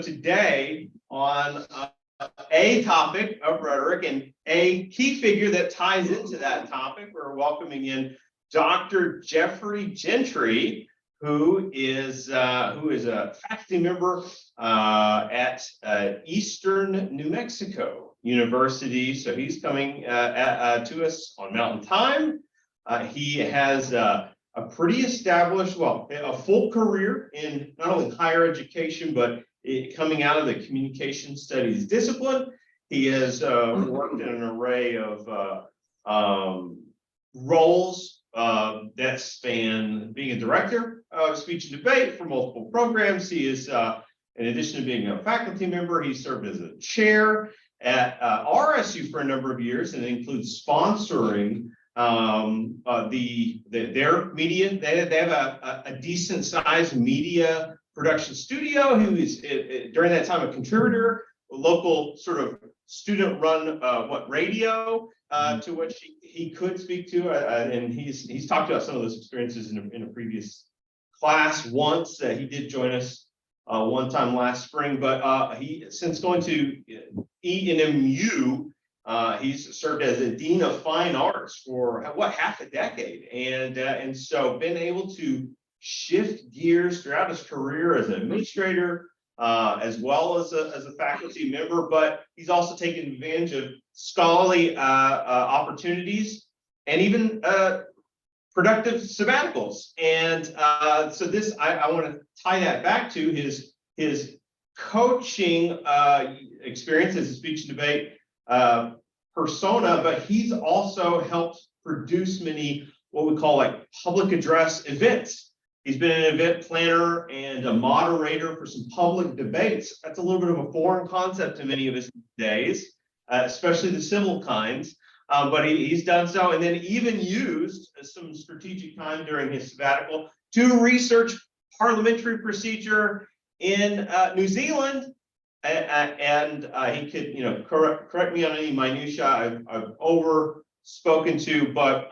today on a topic of rhetoric and a key figure that ties into that topic, we're welcoming in Dr. Jeffery Gentry, who is a faculty member at Eastern New Mexico University. So he's coming to us on Mountain Time. He has a pretty established, well, a full career in not only higher education, but coming out of the communication studies discipline. He has worked in an array of roles that span being a director of speech and debate for multiple programs. He is, in addition to being a faculty member, he served as a chair at RSU for a number of years, and it includes sponsoring their media. They have a decent sized media production studio. Who is during that time a contributor, a local sort of student run radio to which he could speak to, and he's talked about some of those experiences in a previous class once. He did join us one time last spring, but he, since going to ENMU, he's served as a dean of fine arts for half a decade, and so been able to shift gears throughout his career as an administrator, as well as a faculty member. But he's also taken advantage of scholarly opportunities and even productive sabbaticals. And so this, I want to tie that back to his coaching experience as a speech and debate persona, but he's also helped produce many what we call like public address events. He's been an event planner and a moderator for some public debates. That's a little bit of a foreign concept to many of us days, especially the civil kinds. But he's done so, and then even used some strategic time during his sabbatical to research parliamentary procedure in New Zealand. And he could, correct me on any minutia I've over spoken to, but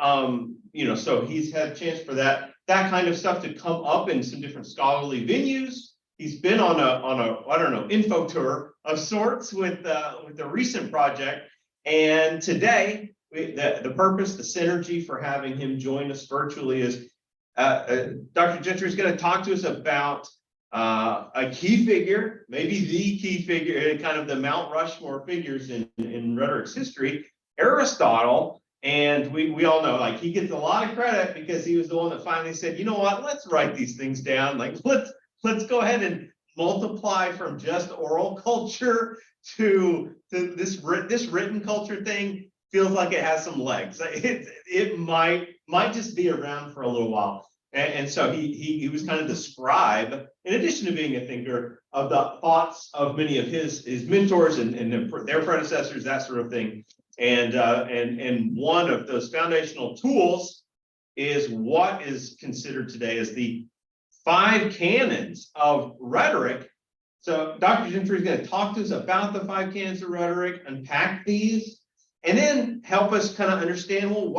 so he's had a chance for that kind of stuff to come up in some different scholarly venues. He's been on a info tour of sorts with a recent project, and today the purpose, the synergy for having him join us virtually is Dr. Gentry is going to talk to us about a key figure, maybe the key figure, kind of the Mount Rushmore figures in rhetoric's history, Aristotle. And we all know, like, he gets a lot of credit because he was the one that finally said, you know what, let's write these things down. Like, let's go ahead and multiply from just oral culture to this written culture thing. Feels like it has some legs. It might just be around for a little while. And so he was kind of the scribe, in addition to being a thinker, of the thoughts of many of his mentors and their predecessors, that sort of thing. And one of those foundational tools is what is considered today as the 5 canons of rhetoric. So Dr. Gentry is going to talk to us about the 5 canons of rhetoric, unpack these, and then help us kind of understand, well,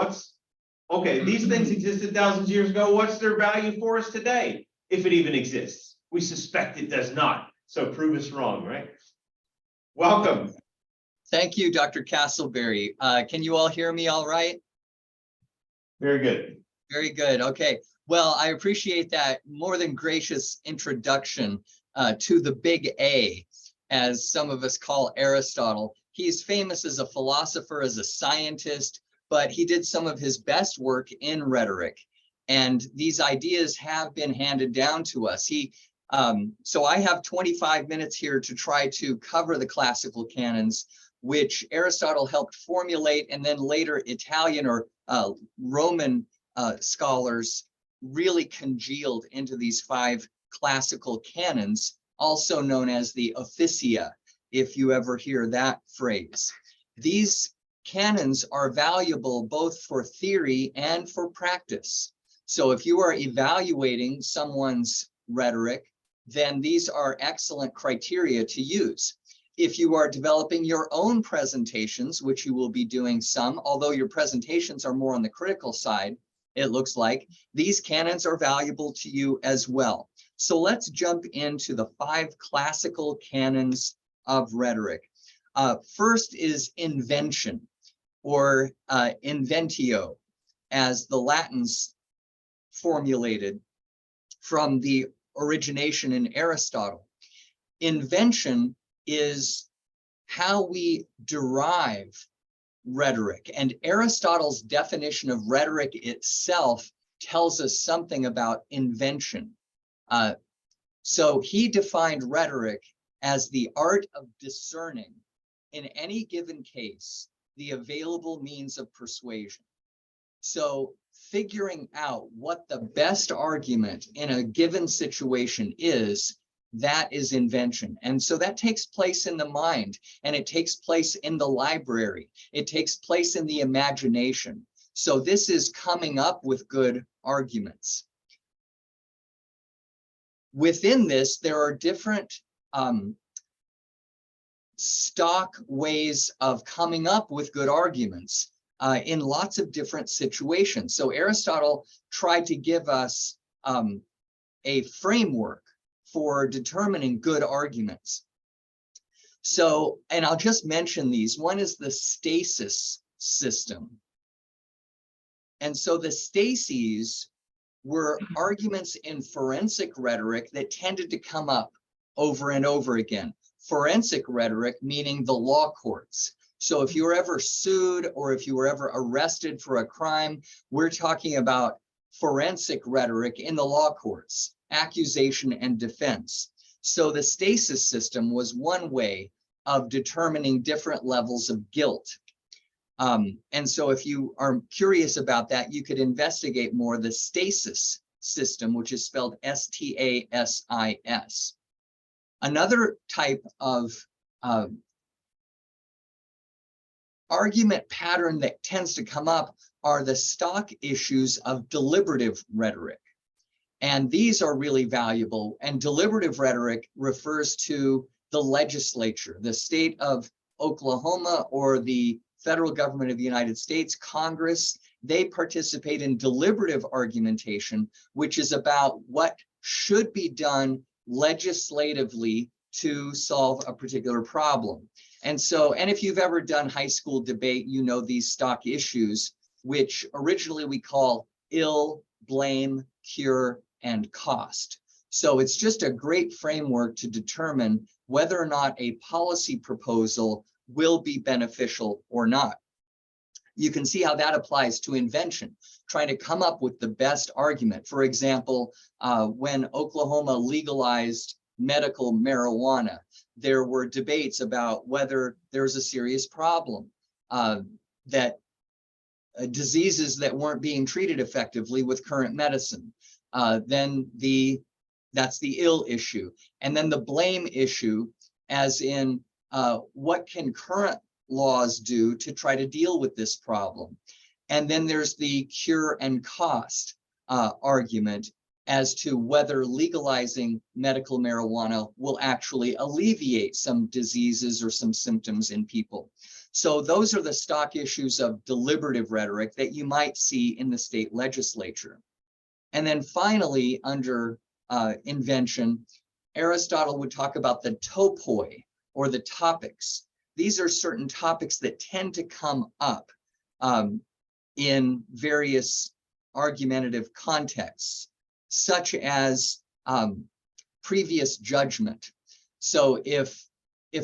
these things existed thousands of years ago. What's their value for us today, if it even exists? We suspect it does not. So prove us wrong, right? Welcome. Thank you, Dr. Castleberry. Can you all hear me all right? Very good. Very good. Okay. Well, I appreciate that more than gracious introduction to the big A, as some of us call Aristotle. He's famous as a philosopher, as a scientist, but he did some of his best work in rhetoric. And these ideas have been handed down to us. So I have 25 minutes here to try to cover the classical canons, which Aristotle helped formulate, and then later Italian or Roman scholars really congealed into these 5 classical canons, also known as the Officia, if you ever hear that phrase. These canons are valuable both for theory and for practice. So if you are evaluating someone's rhetoric, then these are excellent criteria to use. If you are developing your own presentations, which you will be doing some, although your presentations are more on the critical side, it looks like, these canons are valuable to you as well. So let's jump into the 5 classical canons of rhetoric. First is invention, or inventio, as the Latins formulated from the origination in Aristotle. Invention is how we derive rhetoric, and Aristotle's definition of rhetoric itself tells us something about invention. So he defined rhetoric as the art of discerning, in any given case, the available means of persuasion. So figuring out what the best argument in a given situation is, that is invention. And so that takes place in the mind, and it takes place in the library. It takes place in the imagination. So this is coming up with good arguments. Within this, there are different stock ways of coming up with good arguments in lots of different situations. So Aristotle tried to give us a framework for determining good arguments. So, and I'll just mention these. One is the stasis system. And so the stases were arguments in forensic rhetoric that tended to come up over and over again. Forensic rhetoric meaning the law courts. So if you were ever sued or if you were ever arrested for a crime, we're talking about forensic rhetoric in the law courts, accusation and defense. So the stasis system was one way of determining different levels of guilt. And so if you are curious about that, you could investigate more the stasis system, which is spelled S-T-A-S-I-S. Another type of argument pattern that tends to come up are the stock issues of deliberative rhetoric. And these are really valuable. And deliberative rhetoric refers to the legislature, the state of Oklahoma or the federal government of the United States, Congress. They participate in deliberative argumentation, which is about what should be done legislatively to solve a particular problem. And so, and if you've ever done high school debate, you know these stock issues, which originally we call ill, blame, cure, and cost. So it's just a great framework to determine whether or not a policy proposal will be beneficial or not. You can see how that applies to invention, trying to come up with the best argument. For example, when Oklahoma legalized medical marijuana, there were debates about whether there's a serious problem, that diseases that weren't being treated effectively with current medicine. Then that's the ill issue. And then the blame issue, as in what can current laws do to try to deal with this problem? And then there's the cure and cost argument as to whether legalizing medical marijuana will actually alleviate some diseases or some symptoms in people. So those are the stock issues of deliberative rhetoric that you might see in the state legislature. And then finally, under invention, Aristotle would talk about the topoi, or the topics. These are certain topics that tend to come up in various argumentative contexts, such as previous judgment. So if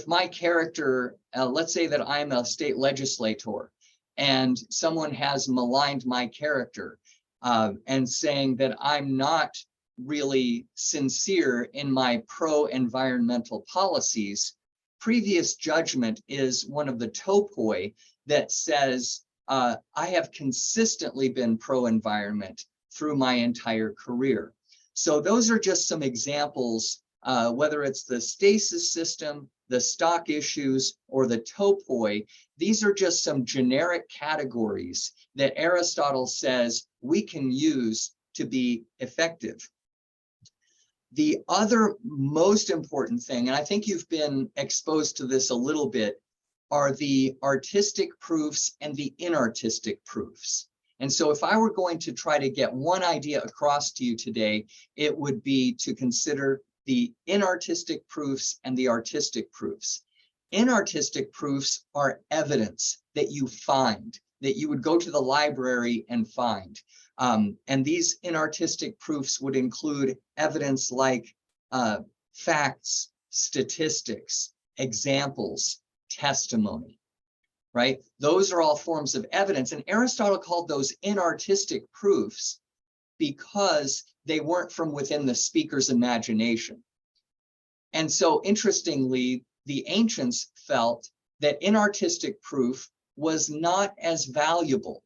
my character, let's say that I'm a state legislator and someone has maligned my character and saying that I'm not really sincere in my pro-environmental policies, previous judgment is one of the topoi that says, I have consistently been pro-environment through my entire career. So those are just some examples, whether it's the stasis system, the stock issues, or the topoi. These are just some generic categories that Aristotle says we can use to be effective. The other most important thing, and I think you've been exposed to this a little bit, are the artistic proofs and the inartistic proofs. And so if I were going to try to get one idea across to you today, it would be to consider the inartistic proofs and the artistic proofs. Inartistic proofs are evidence that you find, that you would go to the library and find. And these inartistic proofs would include evidence like facts, statistics, examples, testimony, right? Those are all forms of evidence. And Aristotle called those inartistic proofs because they weren't from within the speaker's imagination. And so interestingly, the ancients felt that inartistic proof was not as valuable.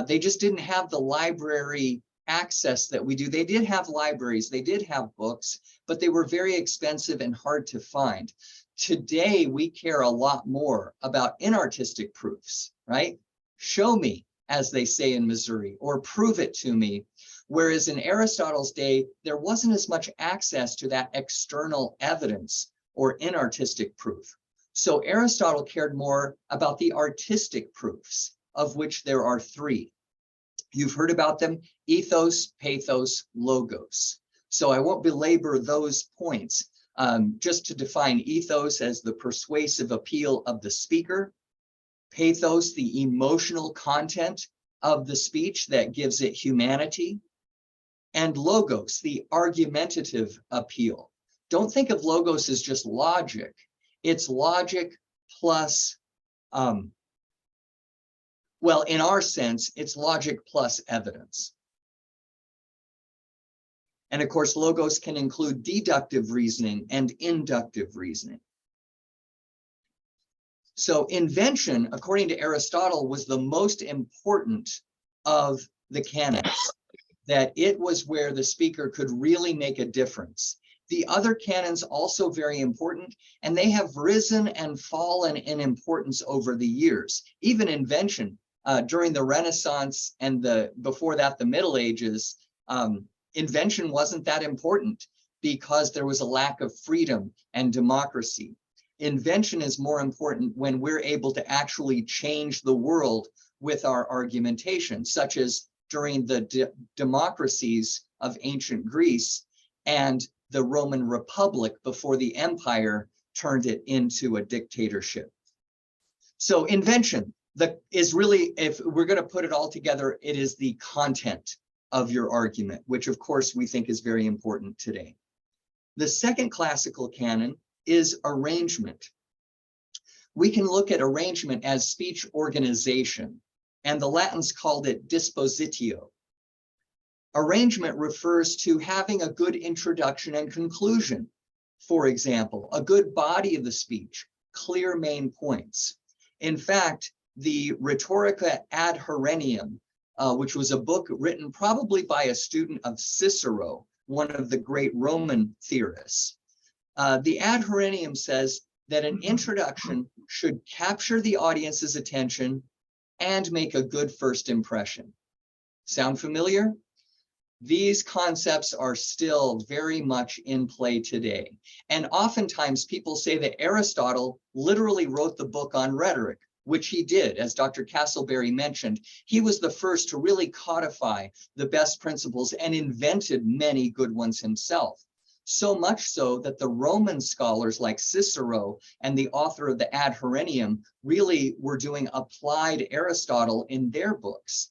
They just didn't have the library access that we do. They did have libraries, they did have books, but they were very expensive and hard to find. Today, we care a lot more about inartistic proofs, right? Show me, as they say in Missouri, or prove it to me. Whereas in Aristotle's day, there wasn't as much access to that external evidence or inartistic proof. So Aristotle cared more about the artistic proofs, of which there are three. You've heard about them: ethos, pathos, logos. So I won't belabor those points. Just to define ethos as the persuasive appeal of the speaker, pathos, the emotional content of the speech that gives it humanity, and logos, the argumentative appeal. Don't think of logos as just logic. It's logic plus, well, in our sense, it's logic plus evidence. And of course, logos can include deductive reasoning and inductive reasoning. So invention, according to Aristotle, was the most important of the canons, that it was where the speaker could really make a difference. The other canons also very important, and they have risen and fallen in importance over the years. Even invention, during the Renaissance and before that, the Middle Ages, invention wasn't that important because there was a lack of freedom and democracy. Invention is more important when we're able to actually change the world with our argumentation, such as during the democracies of ancient Greece and the Roman Republic before the empire turned it into a dictatorship. So invention is really, if we're going to put it all together, it is the content of your argument, which of course we think is very important today. The second classical canon is arrangement. We can look at arrangement as speech organization, and the Latins called it dispositio. Arrangement refers to having a good introduction and conclusion. For example, a good body of the speech, clear main points. In fact, the Rhetorica ad Herennium, which was a book written probably by a student of Cicero, one of the great Roman theorists. The ad Herennium says that an introduction should capture the audience's attention and make a good first impression. Sound familiar? These concepts are still very much in play today. And oftentimes people say that Aristotle literally wrote the book on rhetoric, which he did, as Dr. Castleberry mentioned. He was the first to really codify the best principles and invented many good ones himself. So much so that the Roman scholars like Cicero and the author of the Ad Herennium really were doing applied Aristotle in their books,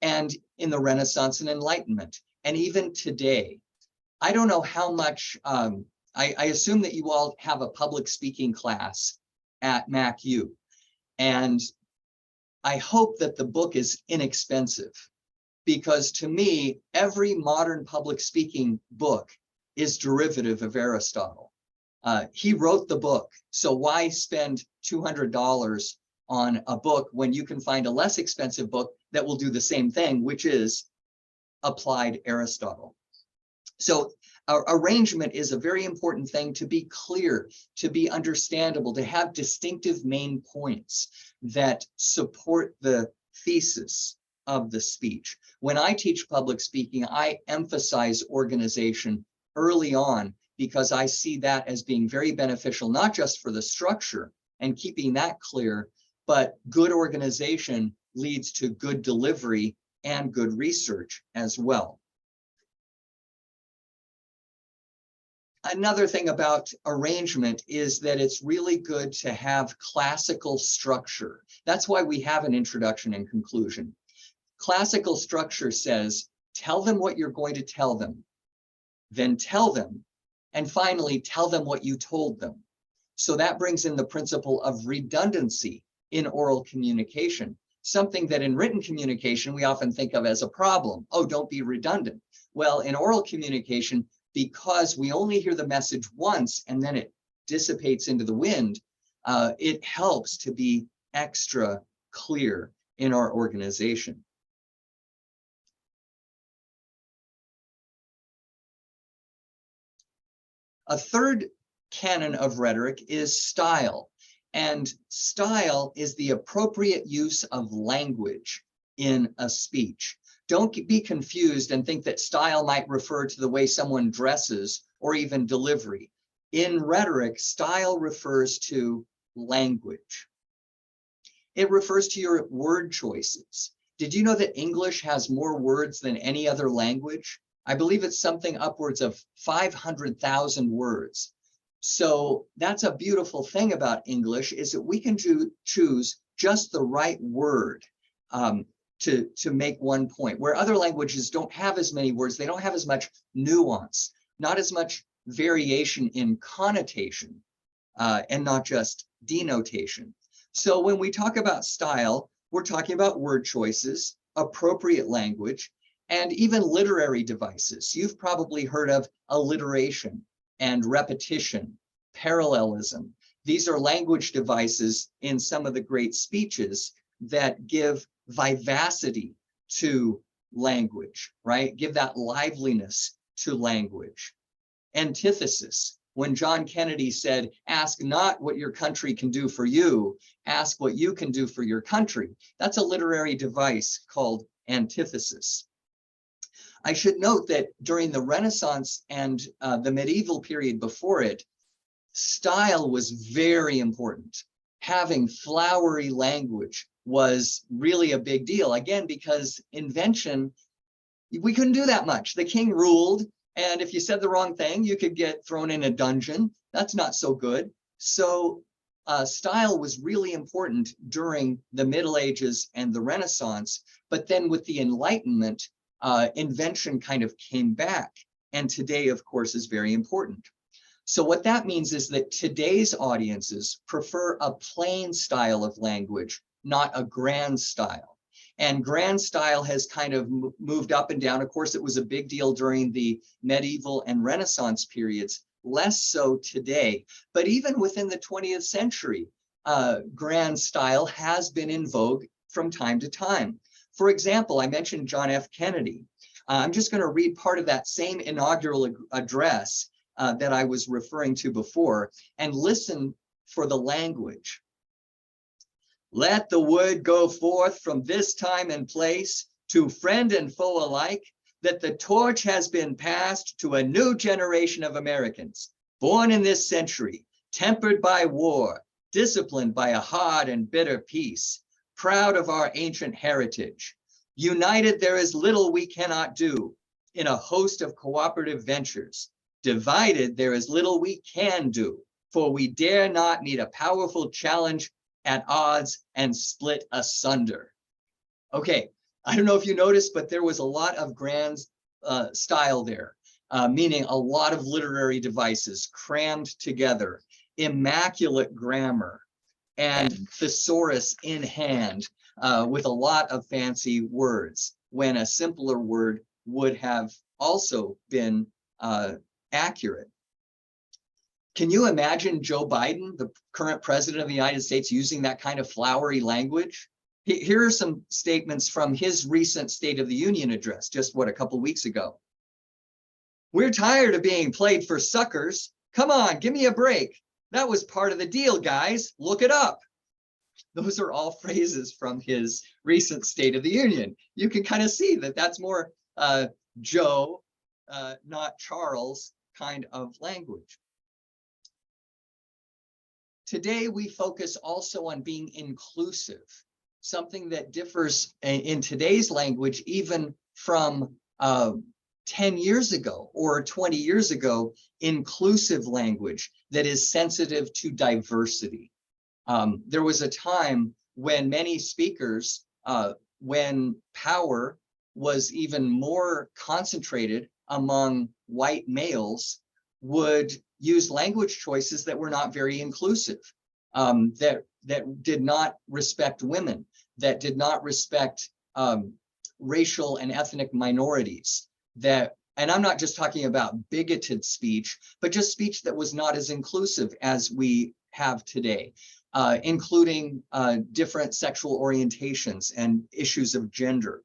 and in the Renaissance and Enlightenment. And even today, I don't know how much, I assume that you all have a public speaking class at MacU. And I hope that the book is inexpensive, because to me, every modern public speaking book is derivative of Aristotle. He wrote the book, so why spend $200 on a book when you can find a less expensive book that will do the same thing, which is applied Aristotle. So arrangement is a very important thing, to be clear, to be understandable, to have distinctive main points that support the thesis of the speech. When I teach public speaking, I emphasize organization early on because I see that as being very beneficial, not just for the structure and keeping that clear, but good organization leads to good delivery and good research as well. Another thing about arrangement is that it's really good to have classical structure. That's why we have an introduction and conclusion. Classical structure says, tell them what you're going to tell them, then tell them, and finally tell them what you told them. So that brings in the principle of redundancy in oral communication, something that in written communication we often think of as a problem. Oh, don't be redundant. Well, in oral communication, because we only hear the message once and then it dissipates into the wind, it helps to be extra clear in our organization. A third canon of rhetoric is style. And style is the appropriate use of language in a speech. Don't be confused and think that style might refer to the way someone dresses or even delivery. In rhetoric, style refers to language. It refers to your word choices. Did you know that English has more words than any other language? I believe it's something upwards of 500,000 words. So that's a beautiful thing about English, is that we can choose just the right word to make one point, where other languages don't have as many words. They don't have as much nuance, not as much variation in connotation, and not just denotation. So when we talk about style, we're talking about word choices, appropriate language, and even literary devices. You've probably heard of alliteration and repetition, parallelism. These are language devices in some of the great speeches that give vivacity to language, right? Give that liveliness to language. Antithesis. When John Kennedy said, ask not what your country can do for you, ask what you can do for your country. That's a literary device called antithesis. I should note that during the Renaissance and the medieval period before it, style was very important. Having flowery language was really a big deal. Again, because invention, we couldn't do that much. The king ruled, and if you said the wrong thing, you could get thrown in a dungeon. That's not so good. So style was really important during the Middle Ages and the Renaissance. But then with the Enlightenment, invention kind of came back. And today, of course, is very important. So what that means is that today's audiences prefer a plain style of language, not a grand style. And grand style has kind of moved up and down. Of course, it was a big deal during the medieval and Renaissance periods, less so today. But even within the 20th century, grand style has been in vogue from time to time. For example, I mentioned John F. Kennedy. I'm just going to read part of that same inaugural address that I was referring to before, and listen for the language. Let the word go forth from this time and place to friend and foe alike, that the torch has been passed to a new generation of Americans, born in this century, tempered by war, disciplined by a hard and bitter peace, proud of our ancient heritage. United, there is little we cannot do in a host of cooperative ventures. Divided, there is little we can do, for we dare not meet a powerful challenge at odds and split asunder. Okay, I don't know if you noticed, but there was a lot of grand style there, meaning a lot of literary devices crammed together, immaculate grammar, and thesaurus in hand with a lot of fancy words, when a simpler word would have also been accurate. Can you imagine Joe Biden, the current president of the United States, using that kind of flowery language? Here are some statements from his recent State of the Union address, just a couple weeks ago. We're tired of being played for suckers. Come on, give me a break. That was part of the deal, guys. Look it up. Those are all phrases from his recent State of the Union. You can kind of see that that's more Joe, not Charles kind of language. Today, we focus also on being inclusive. something that differs in today's language, even from 10 years ago or 20 years ago, inclusive language that is sensitive to diversity. There was a time when many speakers, when power was even more concentrated among white males, would use language choices that were not very inclusive, that did not respect women, that did not respect racial and ethnic minorities, and I'm not just talking about bigoted speech, but just speech that was not as inclusive as we have today, including different sexual orientations and issues of gender.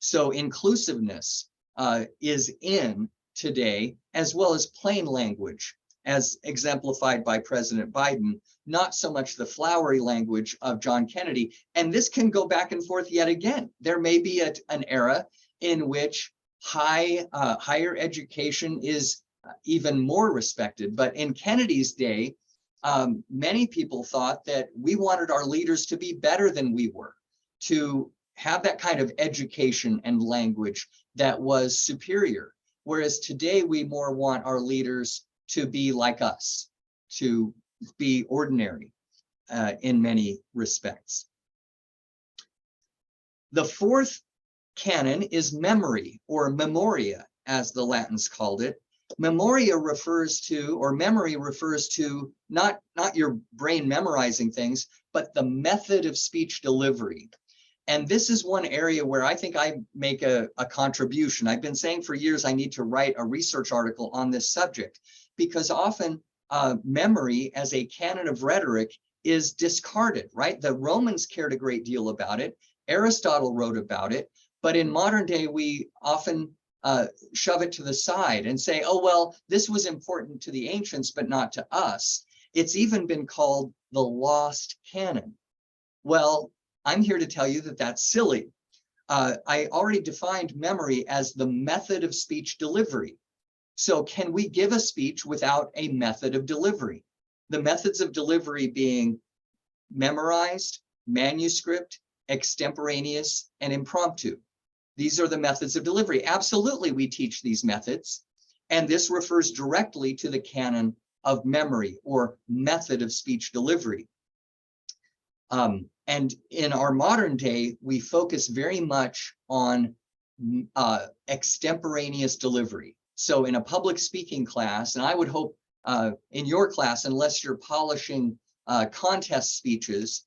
So inclusiveness is in today, as well as plain language, as exemplified by President Biden, not so much the flowery language of John Kennedy. And this can go back and forth yet again. There may be an era in which higher education is even more respected. But in Kennedy's day, many people thought that we wanted our leaders to be better than we were, to have that kind of education and language that was superior. Whereas today we more want our leaders to be like us, to be ordinary in many respects. The fourth canon is memory, or memoria, as the Latins called it. Memoria refers to, or memory refers to, not your brain memorizing things, but the method of speech delivery. And this is one area where I think I make a contribution. I've been saying for years I need to write a research article on this subject, because often memory as a canon of rhetoric is discarded, right? The Romans cared a great deal about it. Aristotle wrote about it. But in modern day, we often shove it to the side and say, oh, well, this was important to the ancients, but not to us. It's even been called the lost canon. Well, I'm here to tell you that that's silly. I already defined memory as the method of speech delivery. So can we give a speech without a method of delivery? The methods of delivery being memorized, manuscript, extemporaneous, and impromptu. These are the methods of delivery. Absolutely, we teach these methods. And this refers directly to the canon of memory, or method of speech delivery. And in our modern day, we focus very much on extemporaneous delivery. So in a public speaking class, and I would hope in your class, unless you're polishing contest speeches,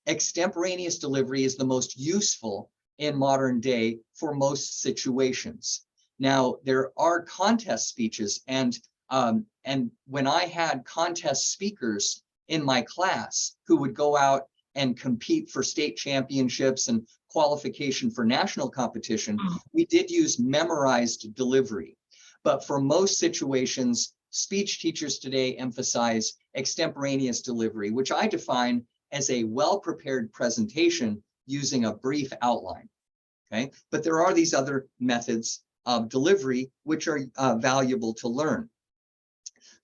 extemporaneous delivery is the most useful in modern day for most situations. Now, there are contest speeches, and when I had contest speakers in my class who would go out and compete for state championships and qualification for national competition, we did use memorized delivery. But for most situations, speech teachers today emphasize extemporaneous delivery, which I define as a well-prepared presentation using a brief outline, okay? But there are these other methods of delivery which are valuable to learn.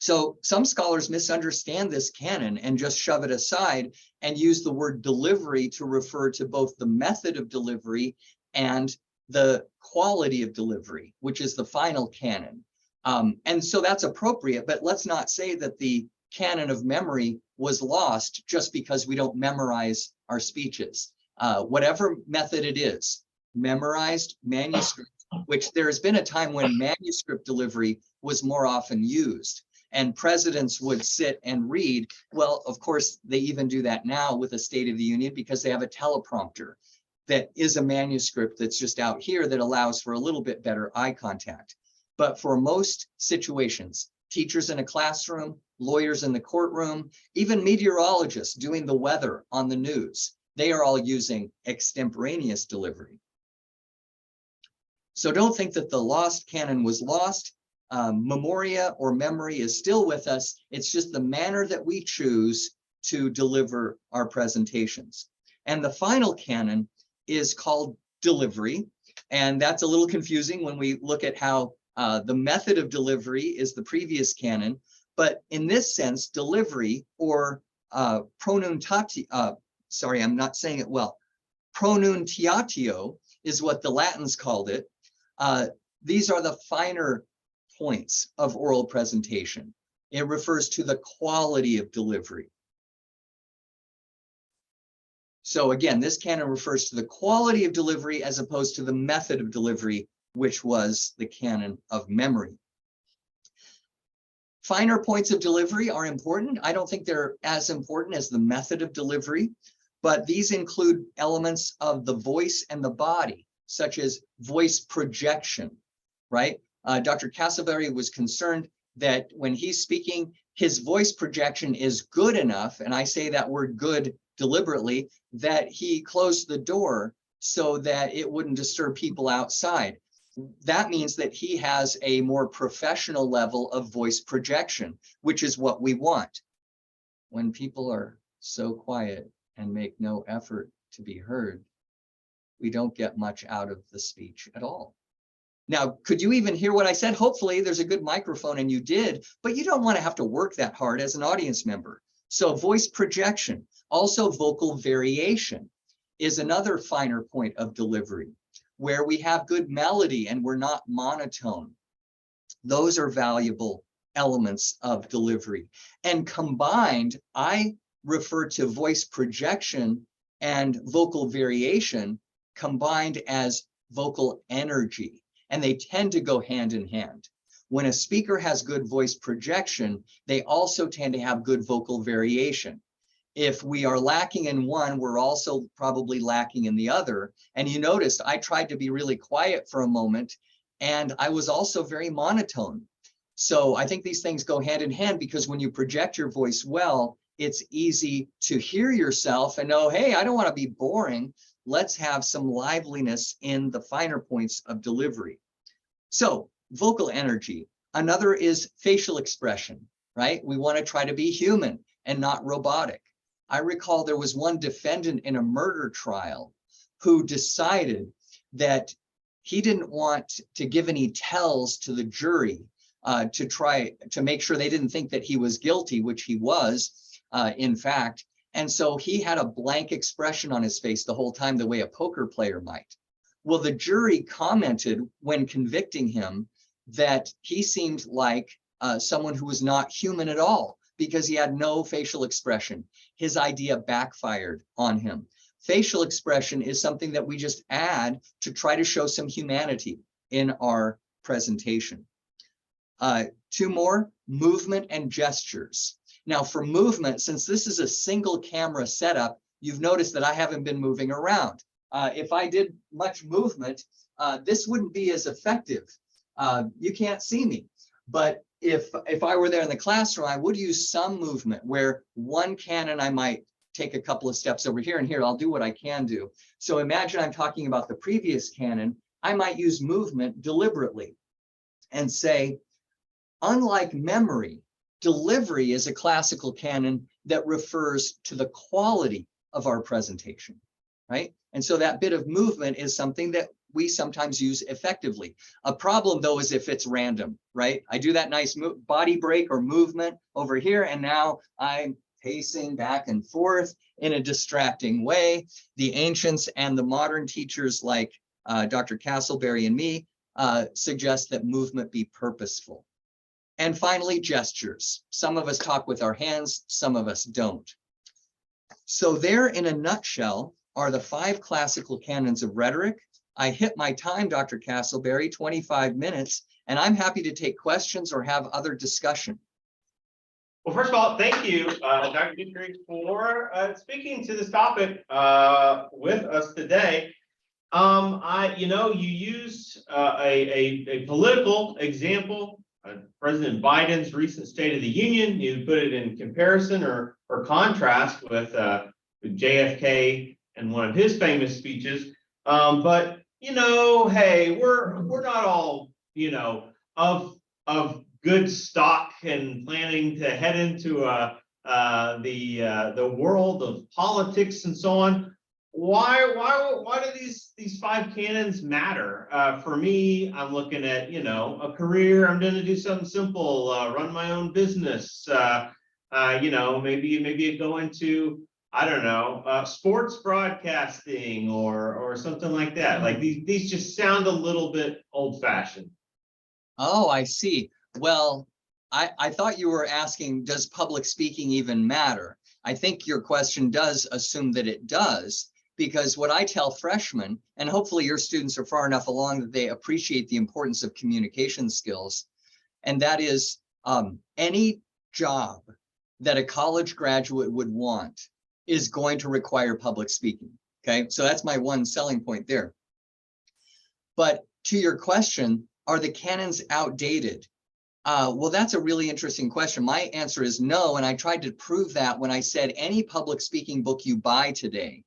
So some scholars misunderstand this canon and just shove it aside and use the word delivery to refer to both the method of delivery and the quality of delivery, which is the final canon. And so that's appropriate, but let's not say that the canon of memory was lost just because we don't memorize our speeches. Whatever method it is, memorized, manuscript, which there has been a time when manuscript delivery was more often used, and presidents would sit and read. Well, of course, they even do that now with a State of the Union because they have a teleprompter that is a manuscript that's just out here that allows for a little bit better eye contact. But for most situations, teachers in a classroom, lawyers in the courtroom, even meteorologists doing the weather on the news, they are all using extemporaneous delivery. So don't think that the lost canon was lost. Memoria or memory is still with us. It's just the manner that we choose to deliver our presentations. And the final canon is called delivery. And that's a little confusing when we look at how the method of delivery is the previous canon. But in this sense, delivery, or pronuntatio, sorry, I'm not saying it well. Pronuntiatio is what the Latins called it. These are the finer points of oral presentation. It refers to the quality of delivery. So again, this canon refers to the quality of delivery as opposed to the method of delivery, which was the canon of memory. Finer points of delivery are important. I don't think they're as important as the method of delivery, but these include elements of the voice and the body, such as voice projection, right? Dr. Castleberry was concerned that when he's speaking, his voice projection is good enough, and I say that word good deliberately, that he closed the door so that it wouldn't disturb people outside. That means that he has a more professional level of voice projection, which is what we want. When people are so quiet and make no effort to be heard, we don't get much out of the speech at all. Now, could you even hear what I said? Hopefully there's a good microphone and you did, but you don't want to have to work that hard as an audience member. So voice projection, also vocal variation is another finer point of delivery, where we have good melody and we're not monotone. Those are valuable elements of delivery. And combined, I refer to voice projection and vocal variation combined as vocal energy, and they tend to go hand in hand. When a speaker has good voice projection, they also tend to have good vocal variation. If we are lacking in one, we're also probably lacking in the other. And you noticed I tried to be really quiet for a moment, and I was also very monotone. So I think these things go hand in hand, because when you project your voice well, it's easy to hear yourself and know, hey, I don't want to be boring. Let's have some liveliness in the finer points of delivery. So vocal energy. Another is facial expression, right? We want to try to be human and not robotic. I recall there was one defendant in a murder trial who decided that he didn't want to give any tells to the jury to try to make sure they didn't think that he was guilty, which he was, in fact. And so he had a blank expression on his face the whole time, the way a poker player might. Well, the jury commented when convicting him that he seemed like someone who was not human at all, because he had no facial expression. His idea backfired on him. Facial expression is something that we just add to try to show some humanity in our presentation. Two more, movement and gestures. Now for movement, since this is a single camera setup, you've noticed that I haven't been moving around. If I did much movement, this wouldn't be as effective. You can't see me, but if I were there in the classroom, I would use some movement, where one canon I might take a couple of steps over here and here. I'll do what I can do. So imagine I'm talking about the previous canon. I might use movement deliberately and say, unlike memory, delivery is a classical canon that refers to the quality of our presentation, right? And so that bit of movement is something that we sometimes use effectively. A problem, though, is if it's random, right? I do that nice body break or movement over here, and now I'm pacing back and forth in a distracting way. The ancients and the modern teachers like Dr. Castleberry and me suggest that movement be purposeful. And finally, gestures. Some of us talk with our hands, some of us don't. So there, in a nutshell, are the 5 classical canons of rhetoric. I hit my time, Dr. Castleberry, 25 minutes, and I'm happy to take questions or have other discussion. Well, first of all, thank you, Dr. Gentry, for speaking to this topic with us today. You used a political example, President Biden's recent State of the Union. You put it in comparison or contrast with JFK and one of his famous speeches. But hey, we're not all of good stock and planning to head into the world of politics and so on. Why do these 5 canons matter? For me, I'm looking at a career. I'm going to do something simple, run my own business. Maybe go into I don't know, sports broadcasting or something like that. Like these just sound a little bit old fashioned. Oh, I see. Well, I thought you were asking, does public speaking even matter? I think your question does assume that it does, because what I tell freshmen, and hopefully your students are far enough along that they appreciate the importance of communication skills, and that is any job that a college graduate would want is going to require public speaking. Okay, so that's my one selling point there. But to your question, are the canons outdated? Well, that's a really interesting question. My answer is no, and I tried to prove that when I said any public speaking book you buy today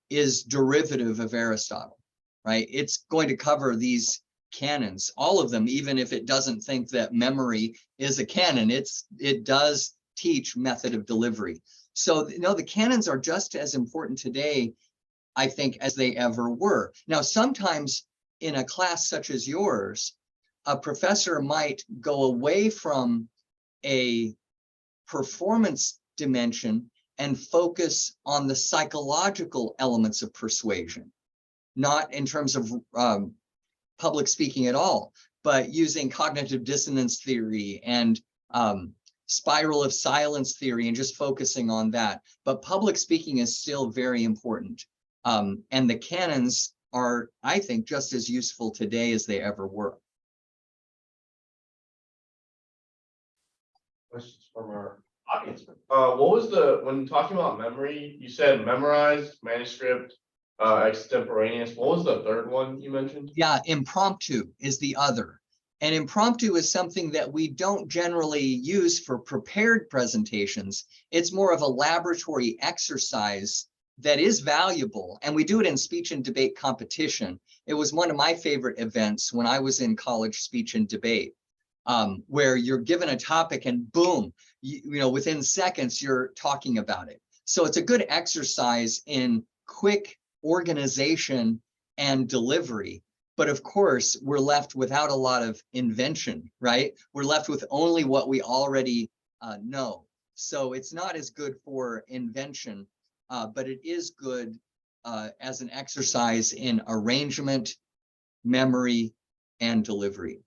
is derivative of Aristotle, right? It's going to cover these canons, all of them, even if it doesn't think that memory is a canon. It does teach method of delivery. So no, the canons are just as important today, I think, as they ever were. Now, sometimes in a class such as yours, a professor might go away from a performance dimension and focus on the psychological elements of persuasion, not in terms of public speaking at all, but using cognitive dissonance theory and spiral of silence theory and just focusing on that. But public speaking is still very important. And the canons are, I think, just as useful today as they ever were. Questions from our audience. What was when talking about memory, you said memorized, manuscript, extemporaneous. What was the third one you mentioned? Yeah, impromptu is the other. And impromptu is something that we don't generally use for prepared presentations. It's more of a laboratory exercise that is valuable. And we do it in speech and debate competition. It was one of my favorite events when I was in college speech and debate, where you're given a topic and boom, you know, within seconds, you're talking about it. So it's a good exercise in quick organization and delivery. But of course, we're left without a lot of invention, right? We're left with only what we already know. So it's not as good for invention, but it is good as an exercise in arrangement, memory, and delivery.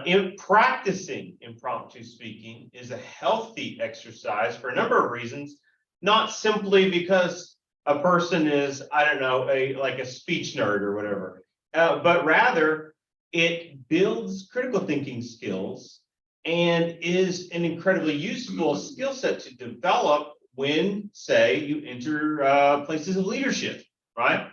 In practicing impromptu speaking is a healthy exercise for a number of reasons, not simply because a person is, I don't know, like a speech nerd or whatever, but rather it builds critical thinking skills and is an incredibly useful skill set to develop when, say, you enter places of leadership, right?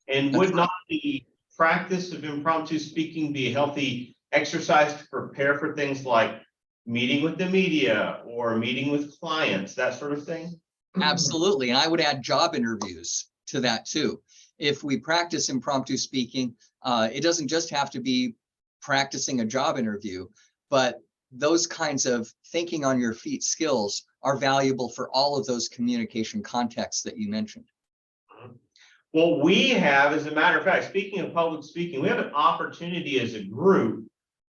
And would not the practice of impromptu speaking be a healthy exercise to prepare for things like meeting with the media or meeting with clients, that sort of thing? Absolutely. And I would add job interviews to that too. If we practice impromptu speaking, it doesn't just have to be practicing a job interview, but those kinds of thinking on your feet skills are valuable for all of those communication contexts that you mentioned. Well, we have, as a matter of fact, speaking of public speaking, we have an opportunity as a group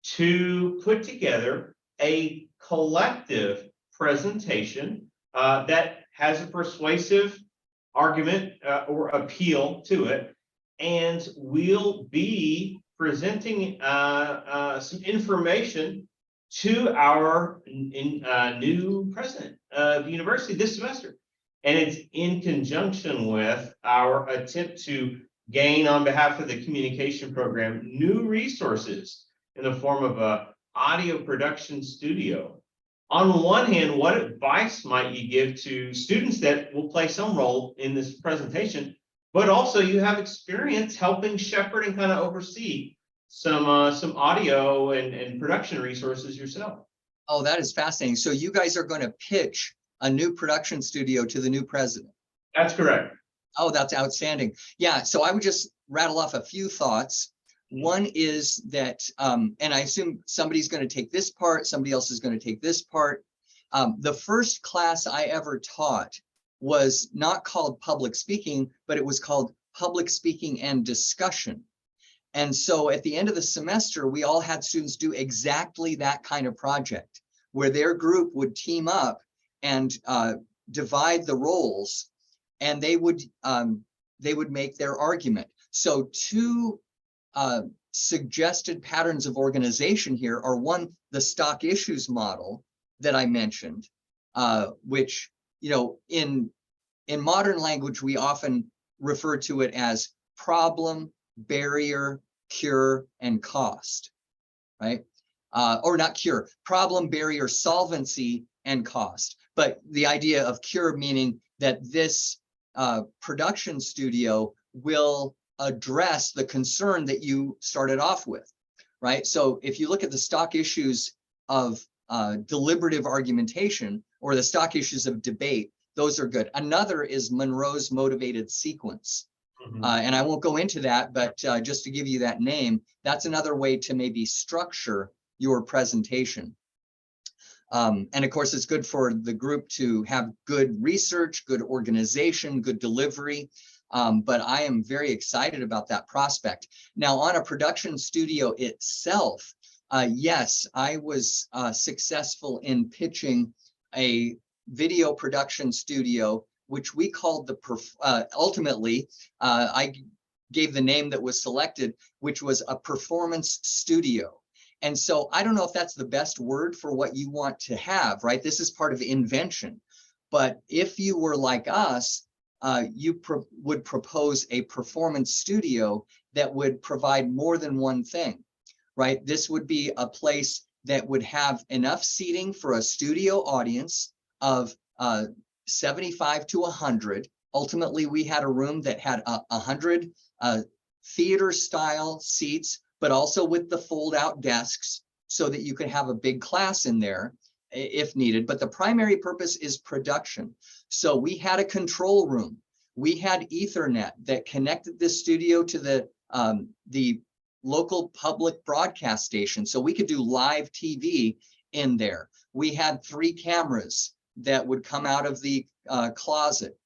to put together a collective presentation that has a persuasive argument or appeal to it. And we'll be presenting some information to our new president of the university this semester. And it's in conjunction with our attempt to gain, on behalf of the communication program, new resources in the form of a audio production studio. On one hand, what advice might you give to students that will play some role in this presentation, but also you have experience helping shepherd and kind of oversee some audio and production resources yourself? Oh, that is fascinating. So you guys are going to pitch a new production studio to the new president. That's correct. Oh, that's outstanding. Yeah, so I would just rattle off a few thoughts. One is that, and I assume somebody's going to take this part, somebody else is going to take this part. The first class I ever taught was not called public speaking, but it was called public speaking and discussion. And so at the end of the semester, we all had students do exactly that kind of project, where their group would team up and divide the roles, and they would make their argument. So two suggested patterns of organization here are, one, the stock issues model that I mentioned, which, you know, in modern language, we often refer to it as problem, barrier, cure, and cost, right? Or not cure, problem, barrier, solvency, and cost. But the idea of cure meaning that this production studio will address the concern that you started off with, right? So if you look at the stock issues of deliberative argumentation, or the stock issues of debate, those are good. Another is Monroe's motivated sequence. And I won't go into that, but just to give you that name, that's another way to maybe structure your presentation. And of course, it's good for the group to have good research, good organization, good delivery. But I am very excited about that prospect. Now, on a production studio itself, yes, I was successful in pitching a video production studio, which we called ultimately, I gave the name that was selected, which was a performance studio. And so I don't know if that's the best word for what you want to have, right? This is part of invention. But if you were like us, you would propose a performance studio that would provide more than one thing, right? This would be a place that would have enough seating for a studio audience of 75 to 100. Ultimately, we had a room that had 100 theater style seats, but also with the fold out desks so that you could have a big class in there if needed. But the primary purpose is production. So we had a control room. We had Ethernet that connected this studio to the local public broadcast station, so we could do live TV in there. We had 3 cameras that would come out of the closet.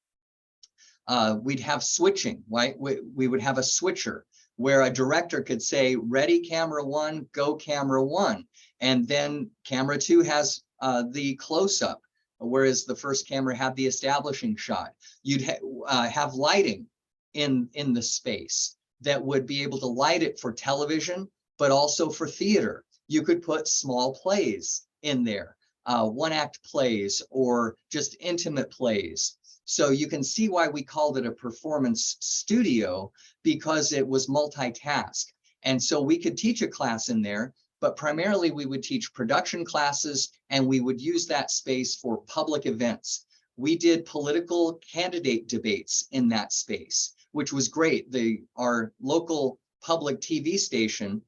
We'd have switching, right? We would have a switcher where a director could say, ready, camera 1, go camera 1. And then camera 2 has the close-up, whereas the first camera had the establishing shot. You'd have lighting in the space that would be able to light it for television, but also for theater. You could put small plays in there, one-act plays or just intimate plays. So you can see why we called it a performance studio, because it was multitask. And so we could teach a class in there, but primarily we would teach production classes, and we would use that space for public events. We did political candidate debates in that space, which was great. Our local public TV station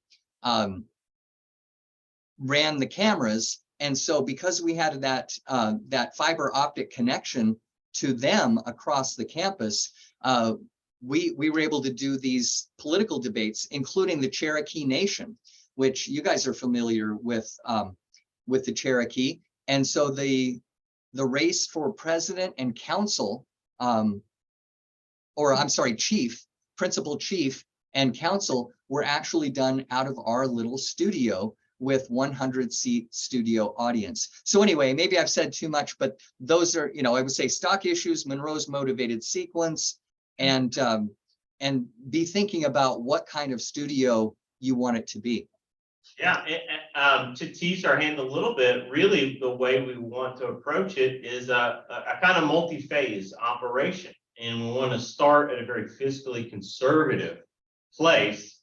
ran the cameras. And so because we had that fiber optic connection to them across the campus, we were able to do these political debates, including the Cherokee Nation, which you guys are familiar with the Cherokee. And so the race for president and council, chief, principal chief and council were actually done out of our little studio with 100-seat studio audience. So anyway, maybe I've said too much, but those are, I would say stock issues, Monroe's motivated sequence, and be thinking about what kind of studio you want it to be. Yeah, to tease our hand a little bit, really the way we want to approach it is a kind of multi-phase operation. And we want to start at a very fiscally conservative place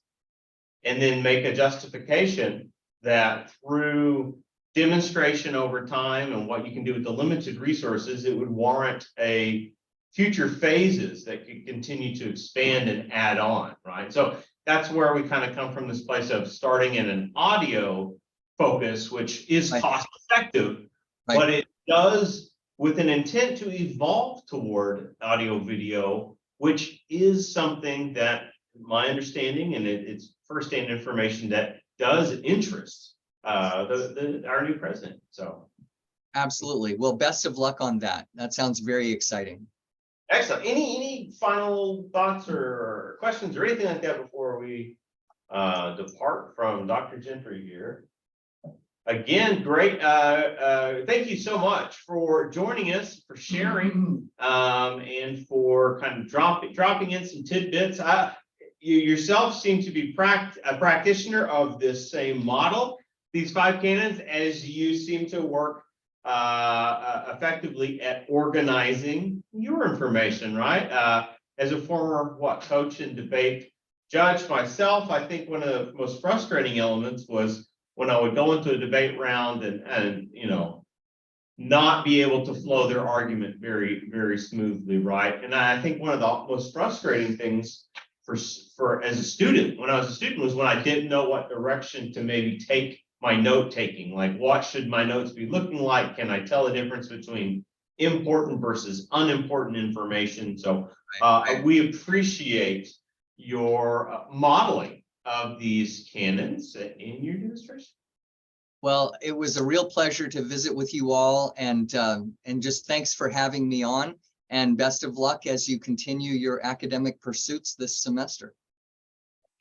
and then make a justification that through demonstration over time and what you can do with the limited resources, it would warrant a future phases that could continue to expand and add on, right? So that's where we kind of come from, this place of starting in an audio focus, which is cost effective, but it does with an intent to evolve toward audio video, which is something that my understanding, and it's firsthand information that does interest our new president. So absolutely. Well, best of luck on that. That sounds very exciting. Excellent. Any final thoughts or questions or anything like that before we depart from Dr. Gentry here? again, great. Thank you so much for joining us, for sharing, and for kind of dropping in some tidbits. You yourself seem to be a practitioner of this same model, these 5 canons, as you seem to work effectively at organizing your information, right? As a former coach and debate judge myself, I think one of the most frustrating elements was when I would go into a debate round and not be able to flow their argument very, very smoothly, right? And I think one of the most frustrating things for as a student, when I was a student, was when I didn't know what direction to maybe take my note taking. Like, what should my notes be looking like? Can I tell the difference between important versus unimportant information? So we appreciate your modeling of these canons in your demonstration. Well, it was a real pleasure to visit with you all, and just thanks for having me on, and best of luck as you continue your academic pursuits this semester.